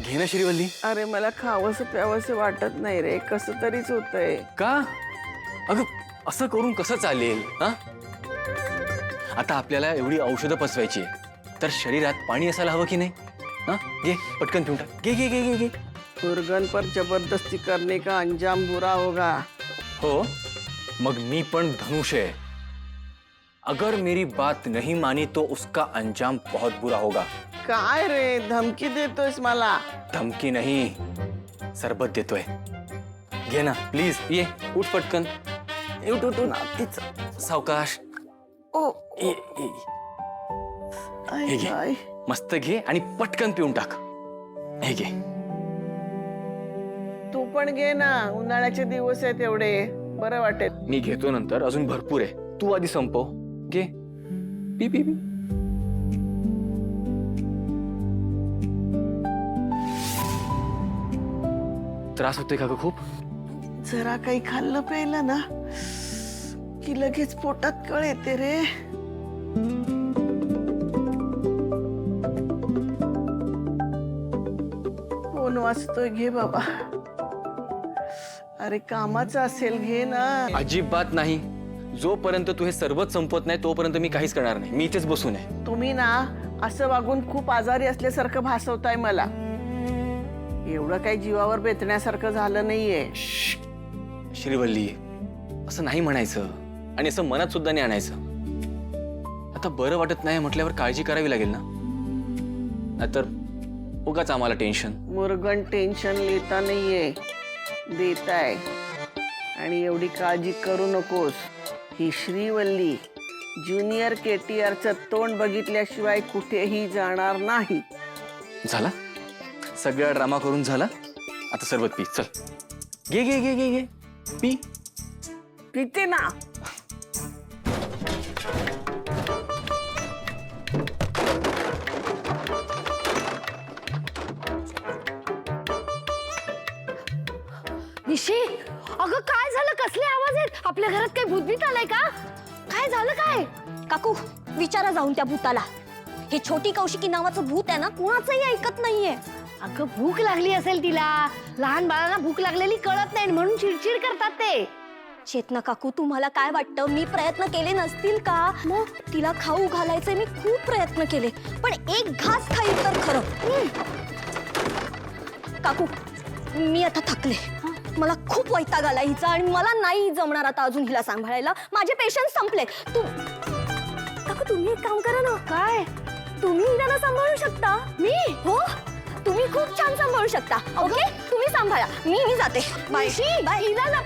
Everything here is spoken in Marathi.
घे ना श्रीवल्ली. अरे मला खावंसं प्यावंसं वाटत नाही रे, कसं तरीच होतंय. का अगं असं करून कसं चालेल? हा आता आपल्याला एवढी औषधं पचवायची आहे, तर शरीरात पाणी असायला हवं की नाही? हा घे पटकन पिऊन टाक. घे घे घे घे घे. मुर्गन पर जबरदस्ती करने का अंजाम बुरा होगा. हो मग मी पण धनुष है. अगर मेरी बात नहीं मानी तो उसका अंजाम बहुत बुरा होगा. काय रे धमकी देतोयस मला? धमकी नहीं, सरबत देतोय. घे ना प्लीज. ये उठ पटकन. उठ उठ उठ. सावकाश. ओ ये, ये. हे घे. आय मस्त घे आणि पटकन पिऊन टाक. हे घे. तू पण घे ना, उन्हाळ्याचे दिवस आहेत एवढे, बरं वाटेल. मी घेतो नंतर, अजून भरपूर आहे. तू आधी संपव. घे पी पी पी. त्रास होतोय का ग खूप? जरा काही खाल्लं प्यायलं ना की लगेच पोटात कळ येते रे. फोन वाजतोय, घे बाबा. अरे कामाचं असेल, घे ना. अजिबात नाही. जोपर्यंत तू हे सरबत संपत नाही तोपर्यंत मी काहीच करणार नाही. मी इथेच बसून आहे. तुम्ही ना असं वागून खूप आजारी असल्यासारखं भासवताय मला. एवढं काही जीवावर बेतण्यासारखं झालं नाहीये. श्रीवल्ली असं नाही म्हणायचं आणि असं मनात सुद्धा नाही आणायचं. आता बरं वाटत नाही म्हटल्यावर काळजी करावी लागेल ना, नाहीतर उगाच आम्हाला टेन्शन. मुरगन टेन्शन लेता नाहीये, देताय. आणि एवढी काळजी करू नकोस. ही श्रीवल्ली ज्युनियर KTRचं तोंड बघितल्याशिवाय कुठेही जाणार नाही. झाला सगळा ड्रामा करून झाला. आता सरबत पी. चल घे घे घे घे घे पी. पिते ना. निशी, अगं काय झालं? कसले आवाज आहेत? आपल्या घरात काही भूतभीत आलंय का? काय झालं काय? काकू विचारा जाऊन त्या भूताला. हे छोटी कौशिकी नावाचं भूत आहे ना, कुणाचंही ऐकत नाहीये. अगं भूक लागली असेल तिला. लहान बाळांना भूक लागलेली कळत नाही म्हणून चिडचिड करतात ते. चेतना काकू, तुम्हाला काय वाटतं मी प्रयत्न केले नसतील का? मग तिला खाऊ घालायचे मी खूप प्रयत्न केले, पण एक घास खाईल तर खरं. काकू मी आता थकले. मला खूप वैताग आला हिचा आणि मला नाही जमणार आता अजून हिला सांभाळायला. माझे पेशन्स संपले. काकू तुम्ही एक काम करा ना. काय? तुम्ही हिला ना सांभाळू शकता. मी? हो तुम्ही खूप छान सांभाळू शकता. ओके तुम्ही सांभाळा. मी जाते. बाय. निशी, हिला ना